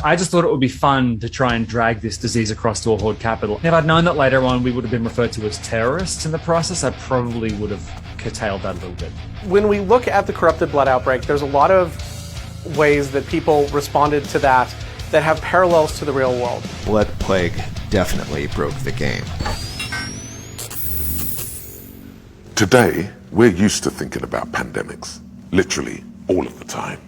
I just thought it would be fun to try and drag this disease across to a horde capital. If I'd known that later on we would have been referred to as terrorists in the process, I probably would have curtailed that a little bit. When we look at the corrupted blood outbreak, there's a lot of ways that people responded to that have parallels to the real world. Blood Plague definitely broke the game. Today, we're used to thinking about pandemics, literally all of the time.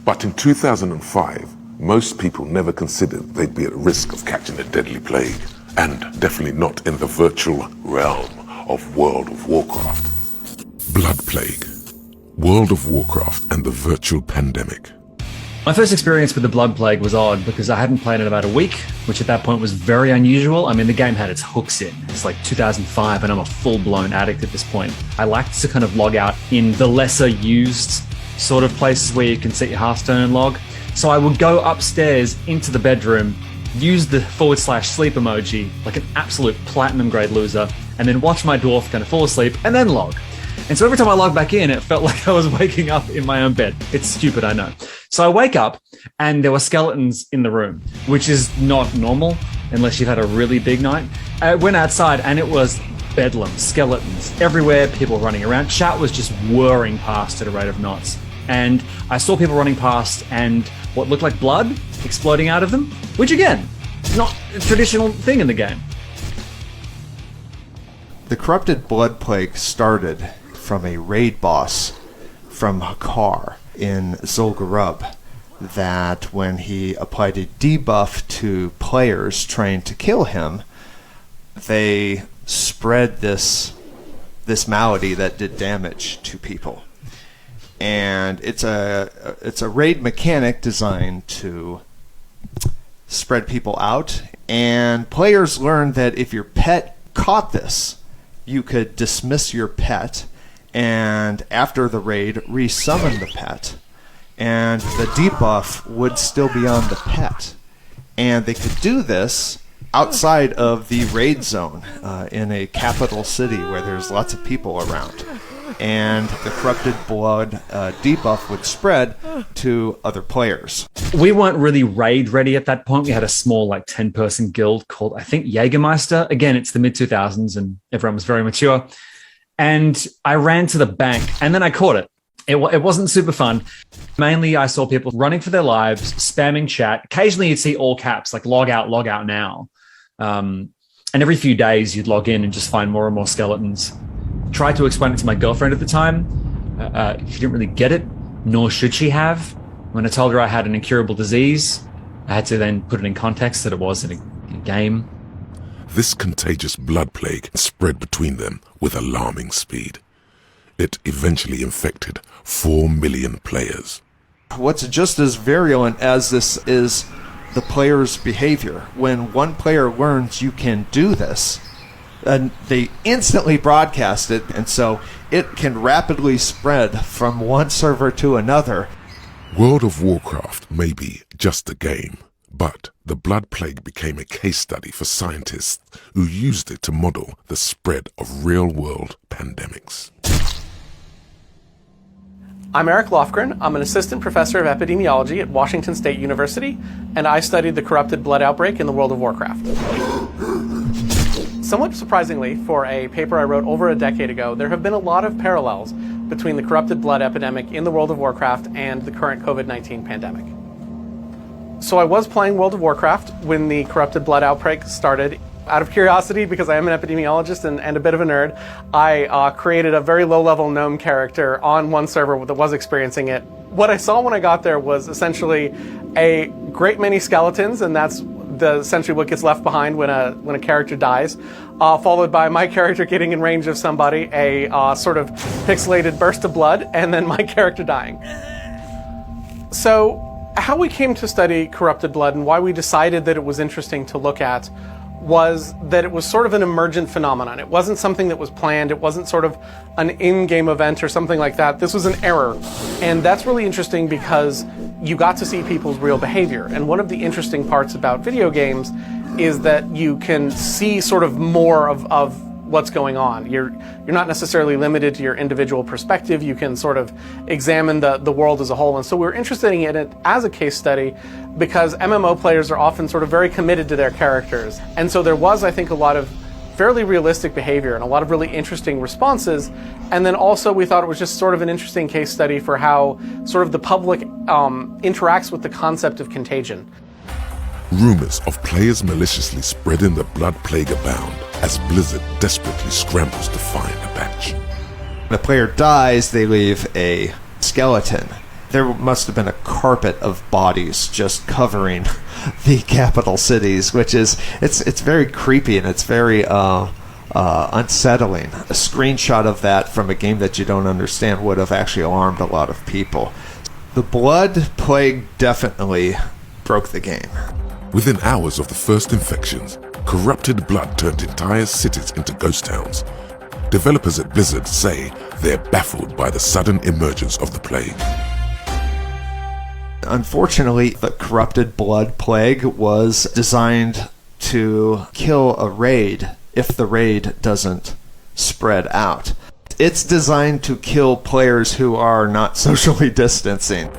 But in 2005, most people never considered they'd be at risk of catching a deadly plague, and definitely not in the virtual realm of World of Warcraft. Blood Plague, World of Warcraft and the virtual pandemic. My first experience with the Blood Plague was odd because I hadn't played it about a week, which at that point was very unusual. I mean, the game had its hooks in. It's like 2005 and I'm a full-blown addict at this point. I liked to kind of log out in the lesser used sort of places where you can set your Hearthstone and log. So I would go upstairs into the bedroom, use the /sleep emoji like an absolute platinum grade loser, and then watch my dwarf kind of fall asleep and then log. And so every time I logged back in, it felt like I was waking up in my own bed. It's stupid, I know. So I wake up and there were skeletons in the room, which is not normal unless you've had a really big night. I went outside and it was bedlam, skeletons everywhere, people running around. Chat was just whirring past at a rate of knots. And I saw people running past and what looked like blood exploding out of them, which again, not a traditional thing in the game. The corrupted Blood Plague started from a raid boss from Hakar in Zul'Gurub, that when he applied a debuff to players trying to kill him, they spread this malady that did damage to people. And it's a raid mechanic designed to spread people out, and players learned that if your pet caught this, you could dismiss your pet and after the raid resummon the pet, and the debuff would still be on the pet. And they could do this outside of the raid zone in a capital city where there's lots of people around. And the corrupted blood debuff would spread to other players. We weren't really raid ready at that point. We had a small 10-person guild called, I think, Jägermeister. Again, it's the mid-2000s and everyone was very mature. And I ran to the bank and then I caught it. It wasn't super fun. Mainly, I saw people running for their lives, spamming chat. Occasionally, you'd see all caps, like log out now. And every few days, you'd log in and just find more and more skeletons. Tried to explain it to my girlfriend at the time. She didn't really get it, nor should she have. When I told her I had an incurable disease, I had to then put it in context that it was in a game. This contagious blood plague spread between them with alarming speed. It eventually infected 4 million players. What's just as virulent as this is the player's behavior. When one player learns you can do this, and they instantly broadcast it, and so it can rapidly spread from one server to another. World of Warcraft may be just a game, but the Blood Plague became a case study for scientists who used it to model the spread of real-world pandemics. I'm Eric Lofgren. I'm an assistant professor of epidemiology at Washington State University, and I studied the corrupted blood outbreak in the World of Warcraft. Somewhat surprisingly, for a paper I wrote over a decade ago, there have been a lot of parallels between the corrupted blood epidemic in the World of Warcraft and the current COVID-19 pandemic. So I was playing World of Warcraft when the corrupted blood outbreak started. Out of curiosity, because I am an epidemiologist and a bit of a nerd, I created a very low-level gnome character on one server that was experiencing it. What I saw when I got there was essentially a great many skeletons, and that's essentially what gets left behind when a character dies, followed by my character getting in range of somebody, a sort of pixelated burst of blood, and then my character dying. So how we came to study corrupted blood and why we decided that it was interesting to look at was that it was sort of an emergent phenomenon. It wasn't something that was planned. It wasn't sort of an in-game event or something like that. This was an error. And that's really interesting because you got to see people's real behavior. And one of the interesting parts about video games is that you can see sort of more of what's going on. You're not necessarily limited to your individual perspective. You can sort of examine the world as a whole. And so we're interested in it as a case study because MMO players are often sort of very committed to their characters. And so there was, I think, a lot of fairly realistic behavior and a lot of really interesting responses. And then also we thought it was just sort of an interesting case study for how sort of the public interacts with the concept of contagion. Rumors of players maliciously spreading the blood plague abound as Blizzard desperately scrambles to find a patch. When a player dies, they leave a skeleton. There must have been a carpet of bodies just covering the capital cities, which is, it's very creepy and it's very unsettling. A screenshot of that from a game that you don't understand would have actually alarmed a lot of people. The blood plague definitely broke the game. Within hours of the first infections, corrupted blood turned entire cities into ghost towns. Developers at Blizzard say they're baffled by the sudden emergence of the plague. Unfortunately, the corrupted blood plague was designed to kill a raid if the raid doesn't spread out. It's designed to kill players who are not socially distancing.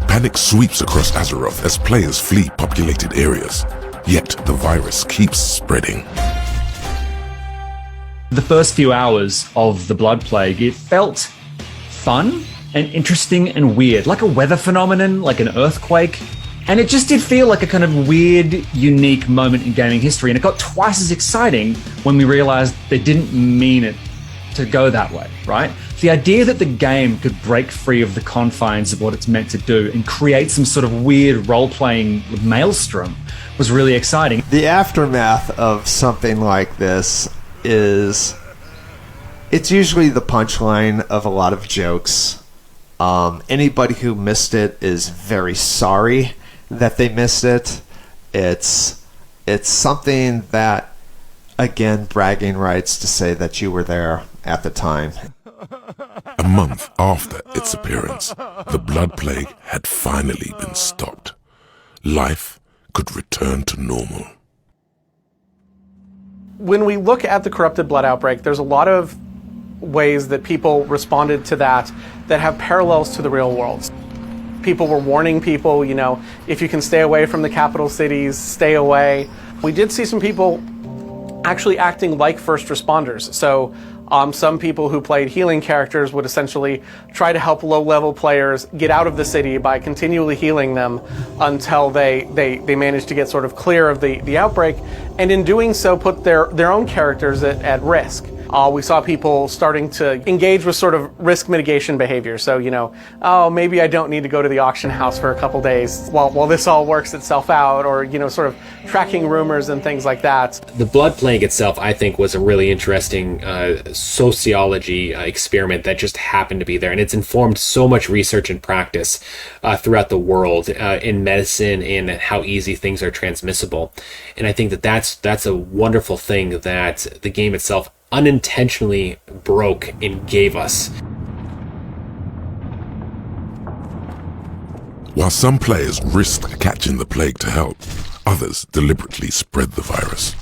Panic sweeps across Azeroth as players flee populated areas, yet the virus keeps spreading. The first few hours of the Blood Plague, it felt fun and interesting and weird, like a weather phenomenon, like an earthquake. And it just did feel like a kind of weird, unique moment in gaming history. And it got twice as exciting when we realized they didn't mean it to go that way, right? The idea that the game could break free of the confines of what it's meant to do and create some sort of weird role-playing maelstrom was really exciting. The aftermath of something like this is, it's usually the punchline of a lot of jokes. Anybody who missed it is very sorry that they missed it. It's something that, again, bragging rights to say that you were there at the time. A month after its appearance, the blood plague had finally been stopped. Life could return to normal. When we look at the corrupted blood outbreak, there's a lot of ways that people responded to that have parallels to the real world. People were warning people, if you can stay away from the capital cities, stay away. We did see some people actually acting like first responders. So some people who played healing characters would essentially try to help low-level players get out of the city by continually healing them until they managed to get sort of clear of the outbreak, and in doing so put their own characters at risk. We saw people starting to engage with sort of risk mitigation behavior. So, oh, maybe I don't need to go to the auction house for a couple days while this all works itself out, or, sort of tracking rumors and things like that. The blood plague itself, I think, was a really interesting sociology experiment that just happened to be there. And it's informed so much research and practice throughout the world in medicine and how easy things are transmissible. And I think that's a wonderful thing that the game itself unintentionally broke and gave us. While some players risked catching the plague to help, others deliberately spread the virus.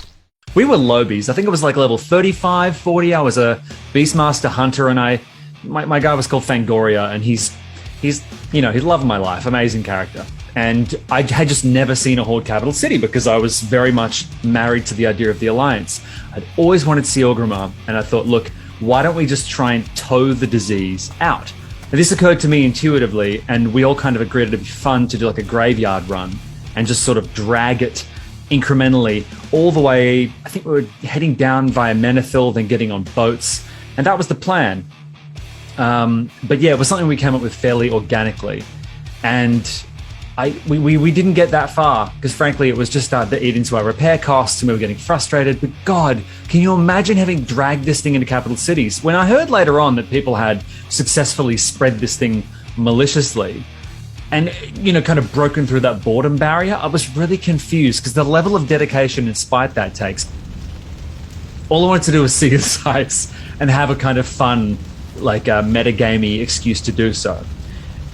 We were lowbies. I think it was like level 35, 40. I was a Beastmaster Hunter, and my guy was called Fangoria, and he's he's love of my life, amazing character. And I had just never seen a Horde capital city because I was very much married to the idea of the Alliance. I'd always wanted to see Orgrimmar, and I thought, look, why don't we just try and tow the disease out? And this occurred to me intuitively, and we all kind of agreed it'd be fun to do like a graveyard run and just sort of drag it incrementally all the way. I think we were heading down via Menethil, then getting on boats, and that was the plan. But yeah, it was something we came up with fairly organically, and we didn't get that far because frankly it was just starting to eat into our repair costs and we were getting frustrated. But God, can you imagine having dragged this thing into capital cities? When I heard later on that people had successfully spread this thing maliciously and kind of broken through that boredom barrier, I was really confused because the level of dedication and spite that takes. All I wanted to do was see the sights and have a kind of fun, like a metagamey excuse to do so.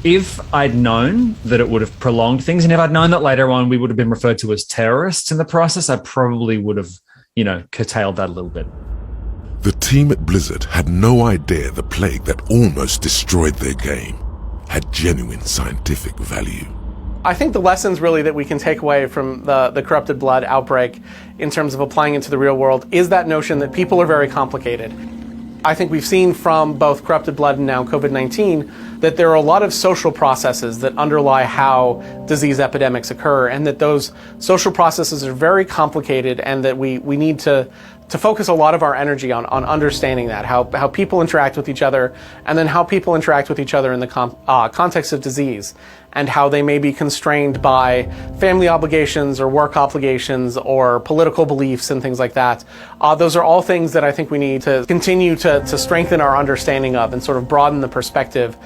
If I'd known that it would have prolonged things, and if I'd known that later on we would have been referred to as terrorists in the process, I probably would have, curtailed that a little bit. The team at Blizzard had no idea the plague that almost destroyed their game had genuine scientific value. I think the lessons really that we can take away from the Corrupted Blood outbreak in terms of applying it to the real world is that notion that people are very complicated. I think we've seen from both Corrupted Blood and now COVID-19 that there are a lot of social processes that underlie how disease epidemics occur, and that those social processes are very complicated, and that we need to focus a lot of our energy on understanding that, how people interact with each other, and then how people interact with each other in the context of disease, and how they may be constrained by family obligations or work obligations or political beliefs and things like that. Those are all things that I think we need to continue to strengthen our understanding of and sort of broaden the perspective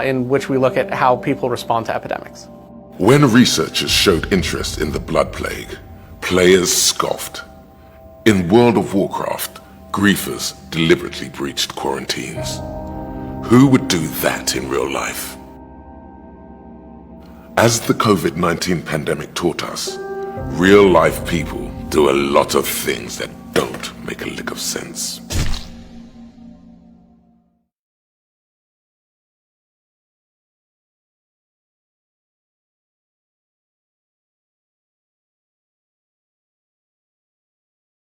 in which we look at how people respond to epidemics. When researchers showed interest in the blood plague, players scoffed. In World of Warcraft, griefers deliberately breached quarantines. Who would do that in real life? As the COVID-19 pandemic taught us, real-life people do a lot of things that don't make a lick of sense.